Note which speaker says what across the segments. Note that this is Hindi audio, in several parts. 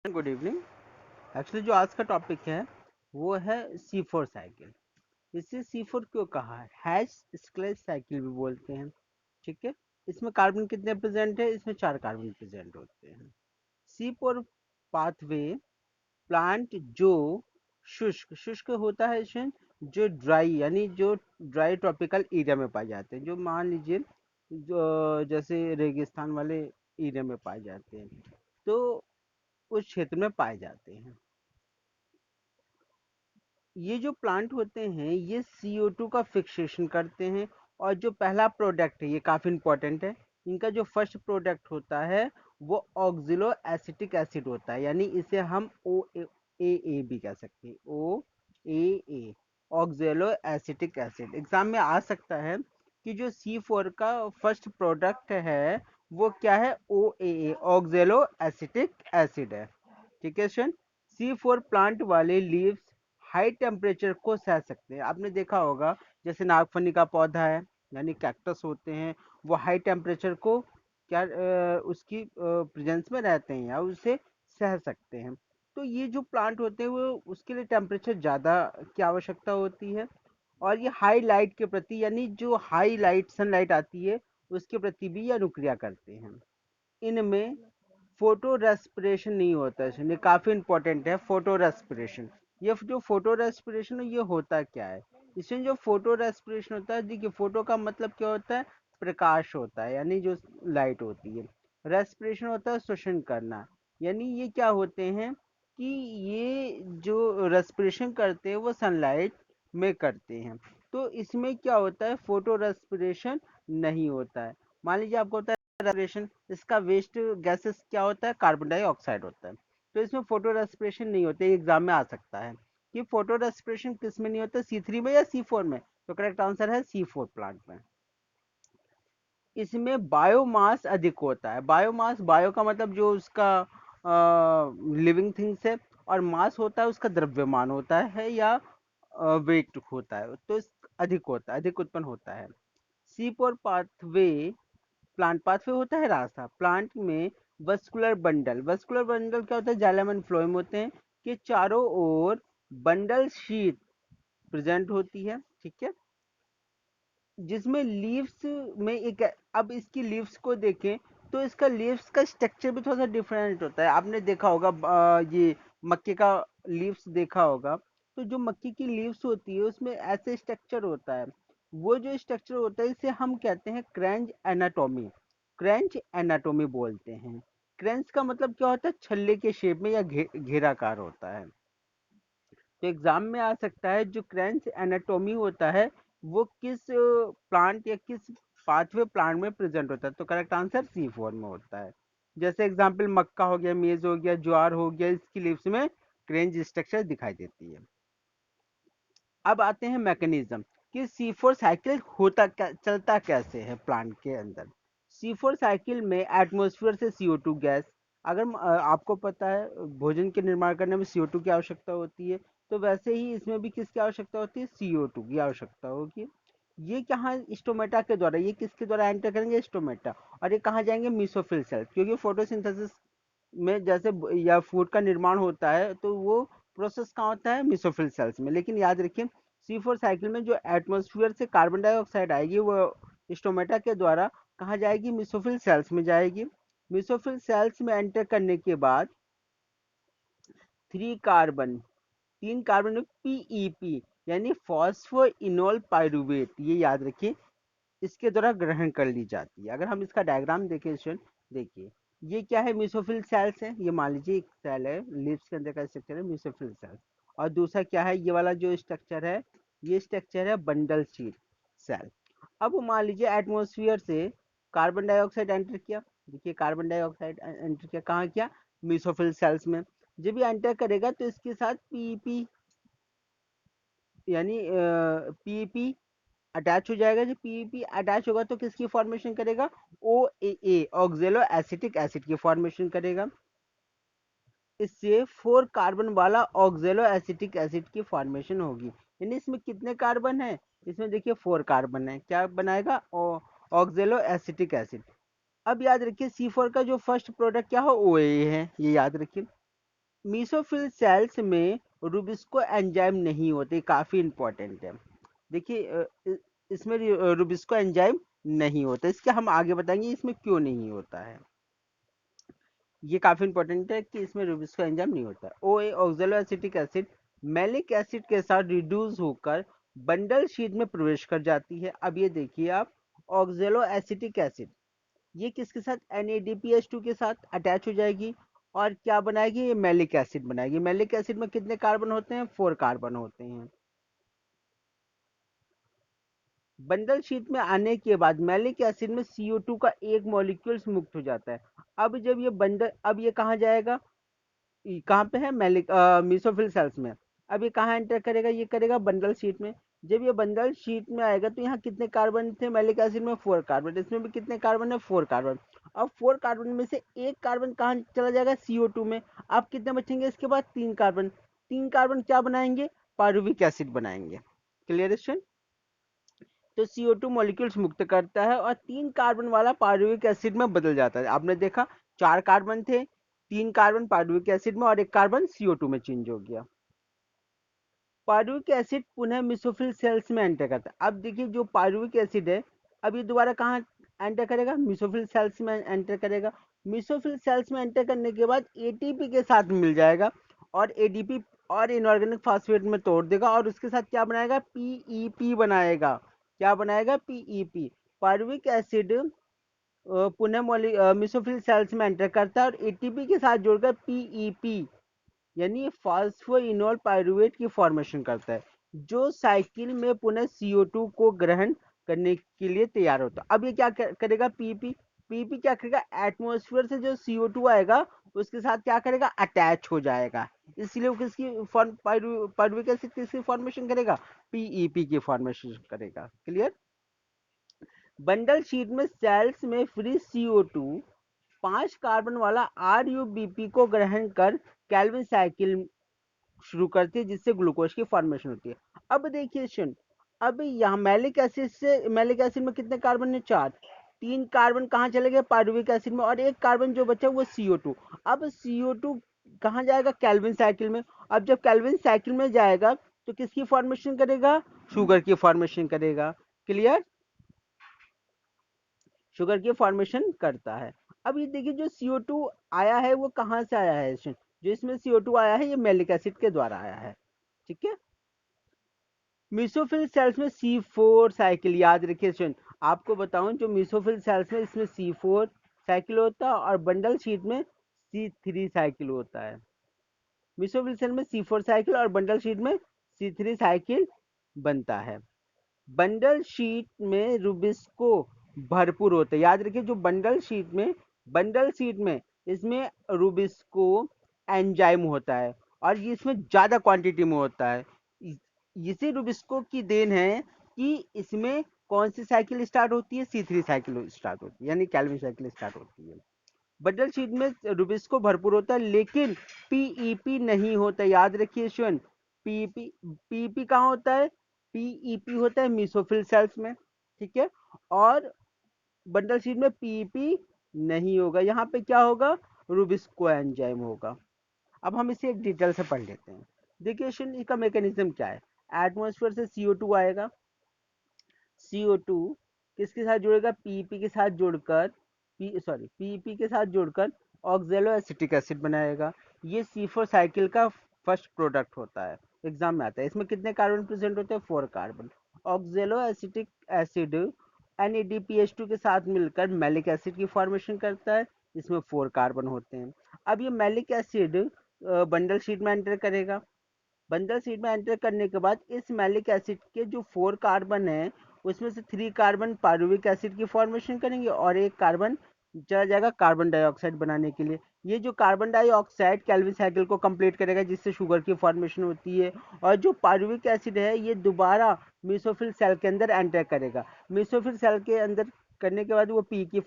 Speaker 1: Good evening. एक्चुअली जो आज का टॉपिक है वो है C4 साइकिल। इसे C4 क्यों कहा है? हैश स्क्लेज साइकिल भी बोलते हैं। ठीक है। इसमें कार्बन कितने प्रेजेंट है? इसमें 4 कार्बन प्रेजेंट होते हैं। C4 पाथवे प्लांट जो शुष्क शुष्क होता है, इसमें जो ड्राई यानी जो ड्राई ट्रॉपिकल एरिया में पाए जाते हैं, जो मान लीजिए जो जैसे रेगिस्तान वाले एरिया में पाए जाते हैं, तो उस क्षेत्र में पाए जाते हैं। ये जो प्लांट होते हैं ये CO2 का फिक्सेशन करते हैं। और जो पहला प्रोडक्ट है ये काफी इंपॉर्टेंट है। इनका जो फर्स्ट प्रोडक्ट होता है वो ऑक्सिलो एसिटिक एसिड होता है, यानी इसे हम OAA भी कह सकते हैं। OAA oxalo acetic acid exam में आ सकता है कि जो C4 का फर्स्ट प्रोडक्ट है वो क्या है? OAA ऑक्सिलो एसिटिक एसिड है। ठीक है स्टूडेंट। C4 प्लांट वाले लीव्स हाई टेम्परेचर को सह सकते हैं। आपने देखा होगा जैसे नागफनी का पौधा है यानी कैक्टस होते हैं, वो हाई टेम्परेचर को क्या उसकी प्रेजेंस में रहते हैं या उसे सह सकते हैं। तो ये जो प्लांट होते हैं वो उसके लिए टेम्परेचर ज़्यादा की आवश्यकता होती है। और ये हाई लाइट के प्रति यानी जो हाई लाइट सनलाइट आती है उसके प्रति भी ये अनुक्रिया करते हैं। इनमें फोटो रेस्पिरेशन नहीं होता है, इसलिए काफी इंपॉर्टेंट है फोटो रेस्पिरेशन। ये जो फोटो रेस्पिरेशन है ये होता क्या है? इसमें जो फोटो रेस्पिरेशन होता है, देखिए फोटो का मतलब क्या होता है? प्रकाश होता है यानी जो लाइट होती है। रेस्पिरेशन होता है श्वसन करना, यानी ये क्या होते हैं कि ये जो रेस्पिरेशन करते हैं वो सनलाइट में करते हैं। तो इसमें क्या होता है? फोटो रेस्पिरेशन नहीं होता है। मान लीजिए आपको होता है रेस्पिरेशन, इसका वेस्ट गैसेस क्या होता है? कार्बन डाइऑक्साइड होता है। तो इसमें फोटो रेस्पिरेशन नहीं होते। एग्जाम में आ सकता है कि फोटो रेस्पिरेशन किस में नहीं होता, C3 में या C4 में? तो करेक्ट आंसर है C4 प्लांट में। इसमें बायोमास अधिक होता है। बायोमास, बायो का मतलब जो उसका लिविंग थिंग्स है, और मास होता है उसका द्रव्यमान होता है या वेट होता है, तो अधिक होता है, अधिक उत्पन्न होता है। C4 पाथवे प्लांट पाथवे होता है रास्ता। प्लांट में वस्कुलर बंडल, वस्कुलर बंडल क्या होता है? जाइलम एंड फ्लोएम होते हैं कि चारों ओर बंडल शीट प्रेजेंट होती है। ठीक है। जिसमें लीव्स में एक, अब इसकी लीव्स को देखें तो इसका लीव्स का स्ट्रक्चर भी थोड़ा सा डिफरेंट होता है। आपने देखा होगा ये मक्के का लीव्स देखा होगा, तो जो मक्के की लीव्स होती है उसमें ऐसे स्ट्रक्चर होता है। वो जो स्ट्रक्चर होता है इसे हम कहते हैं क्रैंच एनाटोमी। क्रैंच एनाटोमी बोलते हैं। क्रैंच का मतलब क्या होता है? छल्ले के शेप में या घेराकार होता है। तो एग्जाम में आ सकता है जो क्रैंच एनाटोमी होता है वो किस प्लांट या किस पाथवे प्लांट में प्रेजेंट होता है? तो करेक्ट आंसर C4 में होता है। जैसे एग्जाम्पल मक्का हो गया, मेज हो गया, ज्वार हो गया, इसकी लीव्स में क्रेंच स्ट्रक्चर दिखाई देती है। अब आते हैं मैकेनिज्म कि C4 साइकिल होता क्या, चलता कैसे है प्लांट के अंदर। C4 साइकिल में एटमॉस्फेयर से CO2 गैस, अगर आपको पता है भोजन के निर्माण करने में CO2 की आवश्यकता होती है, तो वैसे ही इसमें भी किसकी आवश्यकता होती है? CO2 की आवश्यकता होगी। ये कहाँ? स्टोमेटा के द्वारा। ये किसके द्वारा एंटर करेंगे? स्टोमेटा। और ये कहाँ जाएंगे? मीसोफिल सेल, क्योंकि फोटोसिंथेसिस में जैसे या फूड का निर्माण होता है तो वो प्रोसेस कहाँ होता है? मिसोफिल सेल्स में। लेकिन याद रखिए C4 साइकिल में जो एटमॉस्फेयर से कार्बन डाइऑक्साइड आएगी वो स्टोमेटा के द्वारा कहाँ जाएगी? मिसोफिल सेल्स में जाएगी। मिसोफिल सेल्स में एंटर करने के बाद 3 कार्बन, 3 कार्बन में PEP यानी फॉस्फोइनोल पायरुवेट, ये याद रखिए, इसके द्वारा ग्रहण कर ली जाती है। अगर हम इसका डायग्राम देखें स्टूडेंट, देखिए ये क्या है? म्यूसोफिल सेल्स है। ये मान लीजिए एक सेल है, लीव्स के अंदर का स्ट्रक्चर है म्यूसोफिल सेल्स। और दूसरा क्या है? ये वाला जो स्ट्रक्चर है, ये स्ट्रक्चर है बंडल शीट सेल। अब मान लीजिए एटमोसफियर से कार्बन डाइऑक्साइड एंटर किया। देखिए कार्बन डाइऑक्साइड एंटर किया, कहाँ किया? म्यूसोफिल सेल्स में। जब ये एंटर करेगा तो इसके साथ पीपी यानी पीपी अटैच हो जाएगा। जब पीपी अटैच होगा तो किसकी फॉर्मेशन करेगा? OAA ऑक्जेलो एसिटिक एसिड की फॉर्मेशन करेगा। इससे 4 कार्बन वाला ऑक्जेलो एसिटिक एसिड की फॉर्मेशन होगी। यानी इसमें कितने कार्बन है? इसमें देखिए 4 कार्बन है। क्या बनाएगा? ऑक्जेलो एसिटिक एसिड। अब याद रखिए C4 का जो फर्स्ट प्रोडक्ट क्या हो? OAA है, ये याद रखिए। मीसोफिल सेल्स में रुबिस्को एंजाइम नहीं होते, काफी इंपॉर्टेंट है। देखिए इसमें रुबिस्को एंजाइम नहीं होता, इसके हम आगे बताएंगे इसमें क्यों नहीं होता है। ये काफी इंपॉर्टेंट है कि इसमें रुबिस्को एंजाइम नहीं होता। O A oxaloacetic acid malic acid के साथ रिड्यूस होकर बंडल शीट में प्रवेश कर जाती है। अब ये देखिए आप, ऑक्सैलो एसिटिक एसिड ये किसके साथ, NADPH2 के साथ अटैच हो जाएगी और क्या बनाएगी, ये मैलिक एसिड बनाएगी। मैलिक एसिड में कितने कार्बन होते हैं, 4 कार्बन होते हैं। बंडल शीट में आने के बाद मैलिक एसिड में CO2 का एक मॉलिक्यूल मुक्त हो जाता है। अब जब ये बंडल, अब ये कहाँ जाएगा, कहाँ पे है, मैलिक मीसोफिल सेल्स में। अब ये कहाँ एंटर करेगा, ये करेगा बंडल शीट में। जब ये बंडल शीट में आएगा तो यहाँ कितने कार्बन थे मैलिक एसिड में, 4 कार्बन, इसमें भी कितने कार्बन है, 4 कार्बन। अब 4 कार्बन में से एक कार्बन कहाँ चला जाएगा, CO2 में। अब कितने बचेंगे इसके बाद, 3 कार्बन। 3 कार्बन क्या बनाएंगे, पारुविक एसिड बनाएंगे। क्लियर है। तो CO2 मॉलिक्यूल्स मुक्त करता है और 3 कार्बन वाला पारुविक एसिड में बदल जाता है। आपने देखा 4 कार्बन थे, 3 कार्बन पारुविक एसिड में और 1 कार्बन CO2 में चेंज हो गया। पारुविक एसिड पुनः मिसोफिल सेल्स में एंटर करता है। अब देखिए जो पारुविक एसिड है, अब ये दोबारा कहाँ एंटर करेगा, मिसोफिल सेल्स में एंटर करेगा। मिसोफिल सेल्स में एंटर करने के बाद ATP के साथ मिल जाएगा और ADP और इनऑर्गेनिक फास्फेट में तोड़ देगा और उसके साथ क्या बनाएगा, PEP बनाएगा। क्या बनाएगा, PEP। पारुविक एसिड पुनः मिसोफिल सेल्स में एंटर करता है और ATP के साथ जोड़कर PEP यानी फास्फोइनोल पायरुवेट की फॉर्मेशन करता है, जो साइकिल में पुनः CO2 को ग्रहण करने के लिए तैयार होता है। अब ये क्या करेगा, पीपी क्या करेगा, एटमॉस्फेयर से जो CO2 आएगा उसके साथ क्या करेगा, अटैच हो जाएगा। इसलिए वो किसकी पायरुविक एसिड किसकी फॉर्मेशन करेगा, PEP की फॉर्मेशन करेगा। क्लियर। बंडल शीट में सेल्स में फ्री CO2 5 कार्बन वाला RUBP को ग्रहण कर कैल्विन साइकिल शुरू करती है, जिससे ग्लूकोज की फॉर्मेशन होती है। अब देखिए सुन, अब यहाँ मैलिक एसिड से, मैलिक एसिड में कितने कार्बन है, 4। 3 कार्बन कहाँ चले गए, पारुविक एसिड में, और एक कार्बन जो बचा वो CO2। अब CO2 कहाँ जाएगा, कैल्विन साइकिल में। अब जब कैल्विन साइकिल में जाएगा तो किसकी फॉर्मेशन करेगा, शुगर की फॉर्मेशन करेगा। क्लियर, शुगर की फॉर्मेशन करता है। अब ये देखिए जो CO2 आया है वो कहाँ से आया है, जो इसमें CO2 आया है ये मैलिक एसिड के द्वारा आया है। ठीक है। मीसोफिल सेल्स में C4 साइकिल, याद रखिए सुन, आपको बताऊं जो मीसोफिल सेल्स में इसमें C4 साइकिल होता है और बंडल शीट में C3 साइकिल होता है। मीसोफिल सेल में C4 साइकिल और बंडल शीट में C3 साइकिल बनता है। बंडल शीट में रुबिस्को भरपूर होता है, याद रखिए जो बंडल शीट में इसमें रुबिस्को एंजाइम होता है और ये इसमें ज्यादा क्वांटिटी में होता है। इसी रुबिस्को की देन है कि इसमें कौन सी साइकिल स्टार्ट होती है, C3 साइकिल स्टार्ट होती है, यानी कैल्विन साइकिल स्टार्ट होती है। बंडल शीट में रुबिस्को भरपूर होता है लेकिन PEP नहीं होता, याद रखिए स्टूडेंट। पीईपी कहाँ होता है, PEP होता है मीसोफिल सेल्स में। ठीक है। और बंडल शीट में PEP नहीं होगा, यहाँ पे क्या होगा, रुबिस्को एंजाइम होगा। अब हम इसे एक डिटेल से पढ़ लेते हैं। देखिए इसका मैकेनिज्म क्या है, एटमॉस्फेयर से CO2 आएगा, CO2 किसके साथ जुड़ेगा, PEP के साथ जोड़कर, PEP के साथ जोड़कर ऑक्सैलो एसिटिक एसिड बनाएगा। ये C4 साइकिल का फर्स्ट प्रोडक्ट होता है, एग्जाम में आता है। इसमें कितने कार्बन प्रेजेंट होते हैं, 4 carbon. Oxalo acetic acid NADPH2 के साथ मिलकर मैलिक एसिड की फॉर्मेशन करता है, इसमें 4 कार्बन होते हैं। अब ये मैलिक एसिड बंडल शीट में एंटर करेगा। बंडल शीट में एंटर करने के बाद इस मैलिक एसिड के जो 4 कार्बन है उसमें से 3 कार्बन पारुविक एसिड की फॉर्मेशन करेंगे और एक कार्बन चला जाएगा कार्बन डाइऑक्साइड बनाने के लिए। ये जो कार्बन डाइऑक्साइड कैल्विन साइकिल को कंप्लीट करेगा जिससे शुगर की फॉर्मेशन होती है, और जो पारुविक एसिड है ये दोबारा मीसोफिल सेल के अंदर एंटर करेगा। मीसोफिल सेल के अंदर करने के बाद वो पीपी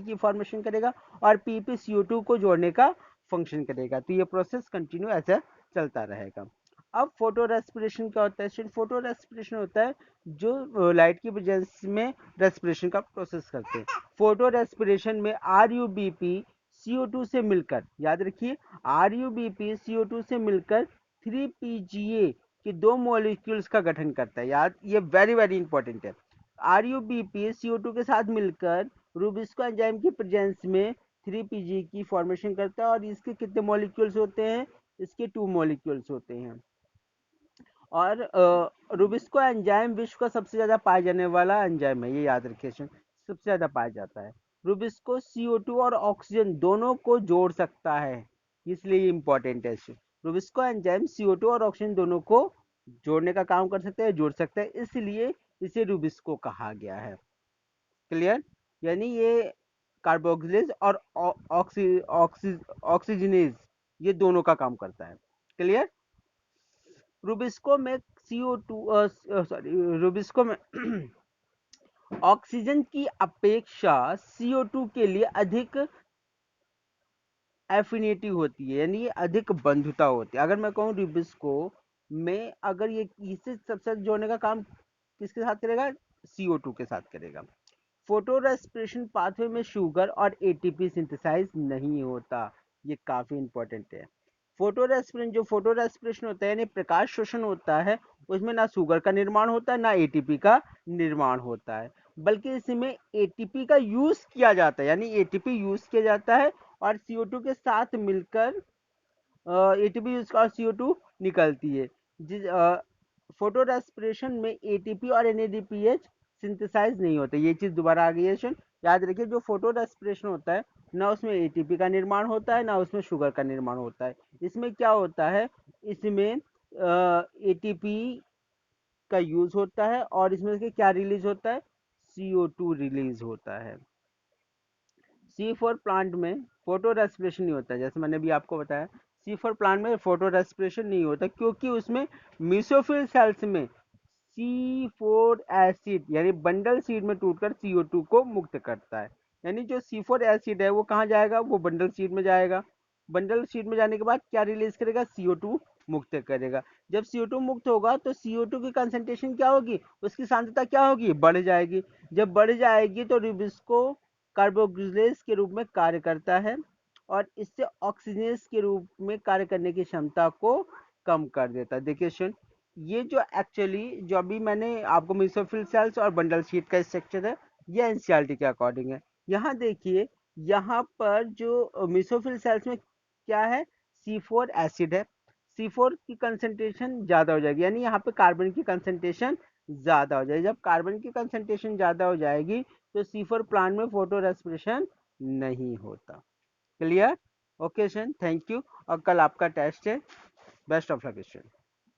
Speaker 1: की फॉर्मेशन करेगा और पीपी CO2 को जोड़ने का फंक्शन करेगा। तो ये प्रोसेस कंटिन्यू ऐसा चलता रहेगा। अब फोटो रेस्पिरेशन क्या होता है, फोटो रेस्पिरेशन होता है जो लाइट की वजह में रेस्पिरेशन का प्रोसेस करते हैं। फोटो रेस्पिरेशन में RUBP CO2 से मिलकर, याद रखिए, RUBP CO2 से मिलकर 3PGA के दो मॉलिक्यूल्स का गठन करता है। याद, ये वेरी वेरी इंपॉर्टेंट है। RUBP CO2 के साथ मिलकर रूबिस्को एंजाइम की प्रेजेंस में 3PGA की फॉर्मेशन करता है। और इसके कितने मॉलिक्यूल्स होते हैं? इसके 2 मॉलिक्यूल्स होते हैं। और रूबिस्को एंजाइम विश्व का सबसे ज्यादा पाया जाने वाला एंजाइम है, ये याद रखिए, सबसे ज्यादा पाया जाता है। रूबिस्को CO2 और ऑक्सीजन दोनों को जोड़ सकता है, इसलिए ये इंपॉर्टेंट है। रूबिस्को एंजाइम CO2 और ऑक्सीजन दोनों को जोड़ने का काम कर सकते हैं, जोड़ सकते हैं, इसलिए इसे रूबिस्को कहा गया है। क्लियर? यानी ये कार्बोक्सिलेज और ऑक्सीजनेज, ये दोनों का काम करता है। क्लियर? रूबिस्को में CO2 सॉरी रूबिस्को में ऑक्सीजन की अपेक्षा CO2 के लिए अधिक एफिनिटी होती है, यानी अधिक बंधुता होती है। अगर मैं कहूँ रूबिस्को में, अगर ये इसे सबसे जोड़ने का काम किसके साथ करेगा? CO2 के साथ करेगा। फोटो रेस्पिरेशन पाथवे में शुगर और ATP सिंथेसाइज नहीं होता, ये काफी इंपॉर्टेंट है। फोटो रेस्पिरेशन होता है, यानी प्रकाश शोषण होता है, उसमें ना शुगर का निर्माण होता है, ना ATP का निर्माण होता है, बल्कि इसमें ATP का यूज किया जाता है, यानी ATP यूज किया जाता है और CO2 के साथ मिलकर ATP यूज और CO2 निकलती है। जिस फोटो रेस्पिरेशन में ATP और NADPH सिंथेसाइज नहीं होते, ये चीज दोबारा आ गई है। याद रखिए, जो फोटो रेस्पिरेशन होता है ना, उसमें ATP का निर्माण होता है, ना उसमें शुगर का निर्माण होता है। इसमें क्या होता है? इसमें ATP का यूज होता है और इसमें से क्या रिलीज होता है? CO2 रिलीज होता है। C4 प्लांट में फोटो रेस्पिरेशन नहीं होता, जैसे मैंने भी आपको बताया। C4 प्लांट में फोटो रेस्पिरेशन नहीं होता, क्योंकि उसमें मीसोफिल सेल्स में C4 एसिड, यानी बंडल सीड में टूटकर CO2 को मुक्त करता है। यानी जो C4 एसिड है वो कहाँ जाएगा? वो बंडल सीड में जाएगा। बंडल सीड में जाने के बाद क्या रिलीज करेगा? CO2 मुक्त करेगा। जब CO2 मुक्त होगा तो CO2 की कंसंट्रेशन क्या होगी? उसकी सांद्रता क्या होगी? बढ़ जाएगी। जब बढ़ जाएगी तो रिबिस्को कार्बोक्सिलेज के रूप में कार्य करता है और इससे ऑक्सीजनेज के रूप में कार्य करने की क्षमता को कम कर देता है। देखिए सुन, ये जो एक्चुअली जो अभी मैंने आपको मेसोफिल सेल्स और बंडल शीट का स्ट्रक्चर है, ये एनसीईआरटी के अकॉर्डिंग है। यहाँ देखिए, यहाँ पर जो मेसोफिल सेल्स में क्या है? C4 एसिड है। C4 की कंसंट्रेशन ज्यादा हो जाएगी, यानी यहाँ पे कार्बन की कंसंट्रेशन ज्यादा हो जाएगी। जब कार्बन की कंसंट्रेशन ज्यादा हो जाएगी तो C4 प्लांट में फोटो रेस्पिरेशन नहीं होता। क्लियर? ओके शन, थैंक यू। और कल आपका टेस्ट है। Best of luck student.